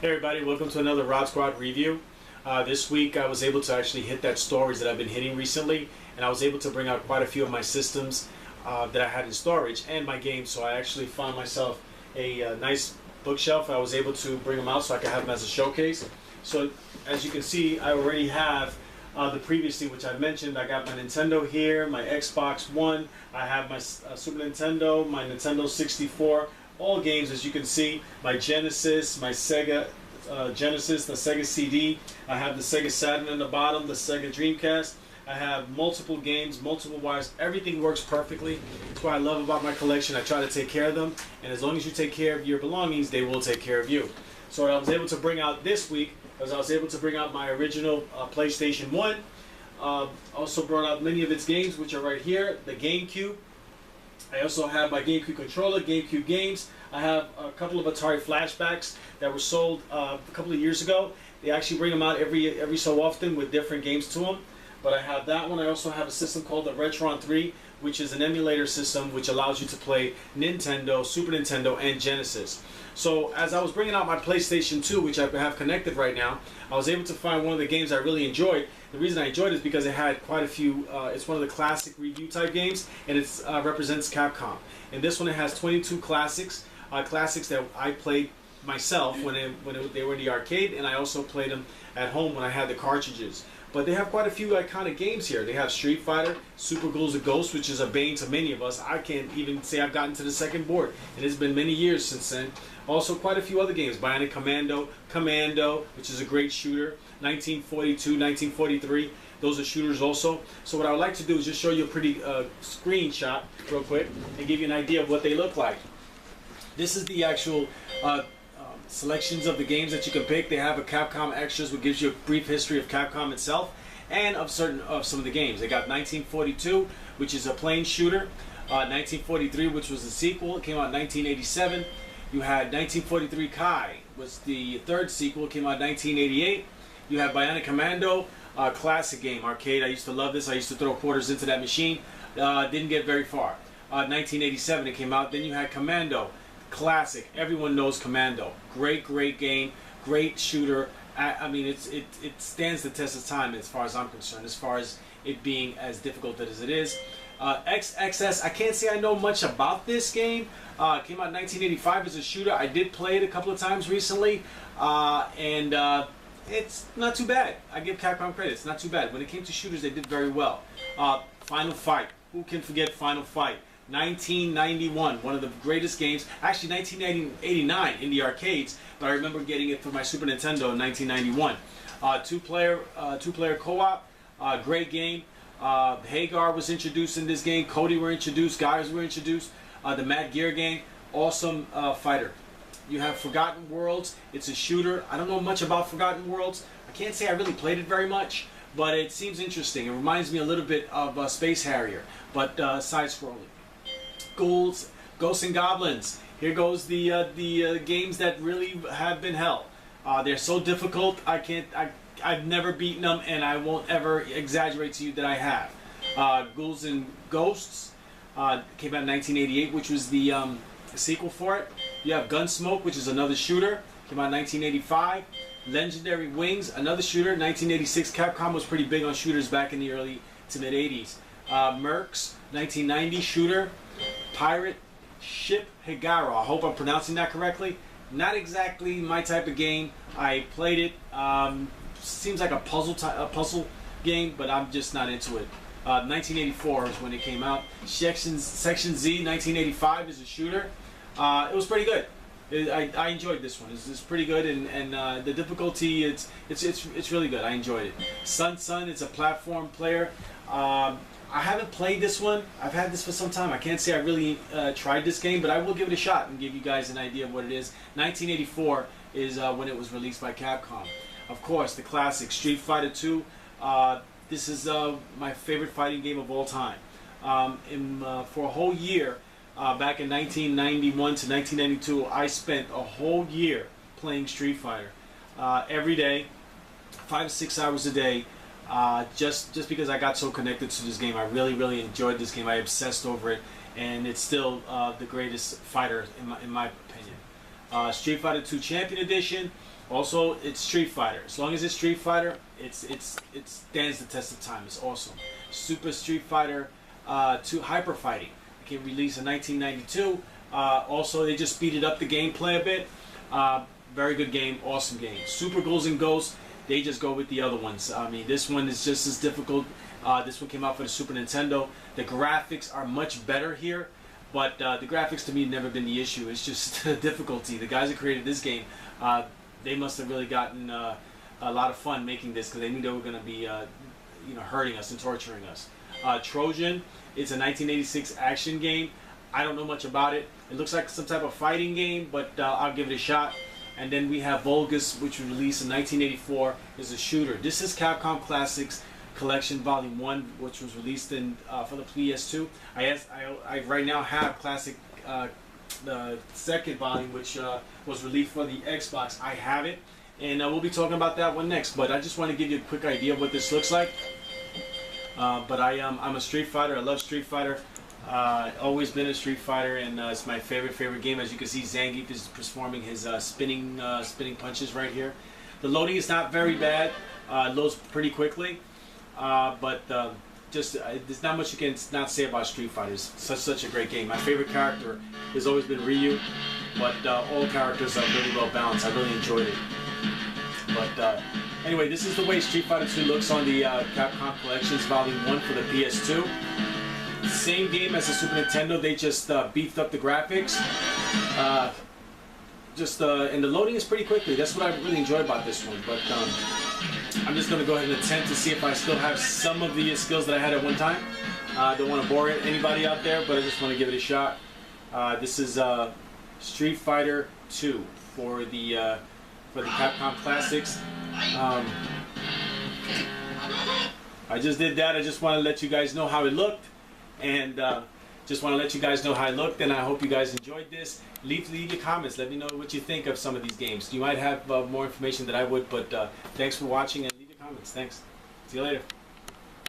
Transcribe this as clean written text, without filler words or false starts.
Hey everybody, welcome to another RodzSquad review. This week I was able to actually hit that storage that I've been hitting recently, and I was able to bring out quite a few of my systems that I had in storage and my games, so I actually found myself a nice bookshelf. I was able to bring them out so I could have them as a showcase. So as you can see, I already have the previously, which I mentioned. I got my Nintendo here, my Xbox One, I have my Super Nintendo, my Nintendo 64, all games as you can see, my Genesis, my Sega Genesis, the Sega CD, I have the Sega Saturn in the bottom, the Sega Dreamcast, I have multiple games, multiple wires, everything works perfectly. That's what I love about my collection. I try to take care of them, and as long as you take care of your belongings, they will take care of you. So what I was able to bring out this week was I was able to bring out my original PlayStation 1. Also brought out many of its games, which are right here, the GameCube. I also have my GameCube controller, GameCube games. I have a couple of Atari flashbacks that were sold a couple of years ago. They actually bring them out every so often with different games to them. But I have that one. I also have a system called the Retron 3, which is an emulator system which allows you to play Nintendo, Super Nintendo, and Genesis. So as I was bringing out my PlayStation 2, which I have connected right now, I was able to find one of the games I really enjoyed. The reason I enjoyed it is because it had quite a few, it's one of the classic review type games, and it represents Capcom. And this one, it has 22 classics, classics that I played myself when they were in the arcade, and I also played them at home when I had the cartridges. But they have quite a few iconic games here. They have Street Fighter, Super Ghouls and Ghosts, which is a bane to many of us. I can't even say I've gotten to the second board, and it's been many years since then. Also, quite a few other games. Bionic Commando, which is a great shooter. 1942, 1943, those are shooters also. So what I would like to do is just show you a pretty screenshot real quick and give you an idea of what they look like. This is the actual selections of the games that you can pick. They have a Capcom Extras, which gives you a brief history of Capcom itself and of some of the games. They got 1942, which is a plane shooter. 1943, which was the sequel. It came out in 1987. You had 1943 Kai, was the third sequel. It came out in 1988. You have Bionic Commando, classic game, arcade. I used to love this. I used to throw quarters into that machine. Didn't get very far. 1987 it came out. Then you had Commando, classic. Everyone knows Commando. Great game, great shooter. I mean, it stands the test of time as far as I'm concerned, as far as it being as difficult as it is. XXS, I can't say I know much about this game. It came out in 1985 as a shooter. I did play it a couple of times recently, and it's not too bad. I give Capcom credit. It's not too bad. When it came to shooters, they did very well. Final Fight. Who can forget Final Fight? 1991, one of the greatest games. Actually, 1989 in the arcades, but I remember getting it for my Super Nintendo in 1991. Two-player co-op. Great game. Hagar was introduced in this game. Cody were introduced. Guys were introduced. The Mad Gear game. Awesome fighter. You have Forgotten Worlds. It's a shooter. I don't know much about Forgotten Worlds. I can't say I really played it very much, but it seems interesting. It reminds me a little bit of Space Harrier, but side-scrolling. Ghouls, Ghosts and Goblins. Here goes the games that really have been hell. They're so difficult. I've never beaten them, and I won't ever exaggerate to you that I have. Ghouls and Ghosts came out in 1988, which was the sequel for it. You have Gunsmoke, which is another shooter. Came out in 1985. Legendary Wings, another shooter. 1986. Capcom was pretty big on shooters back in the early to mid 80s. Mercs, 1990 shooter. Pirate Ship Higaro. I hope I'm pronouncing that correctly. Not exactly my type of game. I played it. Seems like a puzzle game, but I'm just not into it. 1984 is when it came out. Section Z, 1985 is a shooter. It was pretty good. I enjoyed this one. It's pretty good, and the difficulty it's really good. I enjoyed it. Sun, it's a platform player. I haven't played this one. I've had this for some time. I can't say I really tried this game, but I will give it a shot and give you guys an idea of what it is. 1984 is when it was released by Capcom. Of course, the classic Street Fighter 2. This is my favorite fighting game of all time. For a whole year, back in 1991 to 1992, I spent a whole year playing Street Fighter. Every day, 5 to 6 hours a day. Just because I got so connected to this game. I really enjoyed this game. I obsessed over it, and it's still the greatest fighter in my opinion. Street Fighter 2 Champion Edition. Also, it's Street Fighter. As long as it's Street Fighter, it stands the test of time. It's awesome. Super Street Fighter 2 Hyper Fighting. It came released in 1992. Also, they just speeded up the gameplay a bit. Very good game, awesome game. Super Ghouls and Ghosts, they just go with the other ones. I mean, this one is just as difficult. This one came out for the Super Nintendo. The graphics are much better here, but the graphics to me have never been the issue. It's just the difficulty. The guys that created this game, they must have really gotten a lot of fun making this, because they knew they were going to be hurting us and torturing us. Trojan, it's a 1986 action game. I don't know much about it. It looks like some type of fighting game, but I'll give it a shot. And then we have Vulgus, which was released in 1984. It's a shooter. This is Capcom Classics Collection Volume 1, which was released in for the PS2. I right now have Classic, the second volume, which was released for the Xbox. I have it, and we'll be talking about that one next. But I just want to give you a quick idea of what this looks like. But I'm a Street Fighter. I love Street Fighter. Always been a Street Fighter, and it's my favorite game. As you can see, Zangief is performing his spinning punches right here. The loading is not very bad. It loads pretty quickly, but there's not much you can not say about Street Fighter. It's such a great game. My favorite character has always been Ryu, but all characters are really well balanced. I really enjoyed it. But anyway, this is the way Street Fighter 2 looks on the Capcom Collections Volume 1 for the PS2. Same game as the Super Nintendo, they just beefed up the graphics. And the loading is pretty quickly. That's what I really enjoy about this one. But I'm just going to go ahead and attempt to see if I still have some of the skills that I had at one time. I don't want to bore anybody out there, but I just want to give it a shot. This is Street Fighter 2 for the Capcom Classics. I just did that. I just want to let you guys know how it looked. And just want to let you guys know how I looked, and I hope you guys enjoyed this. Leave your comments. Let me know what you think of some of these games. You might have more information than I would, but thanks for watching, and leave your comments. Thanks. See you later.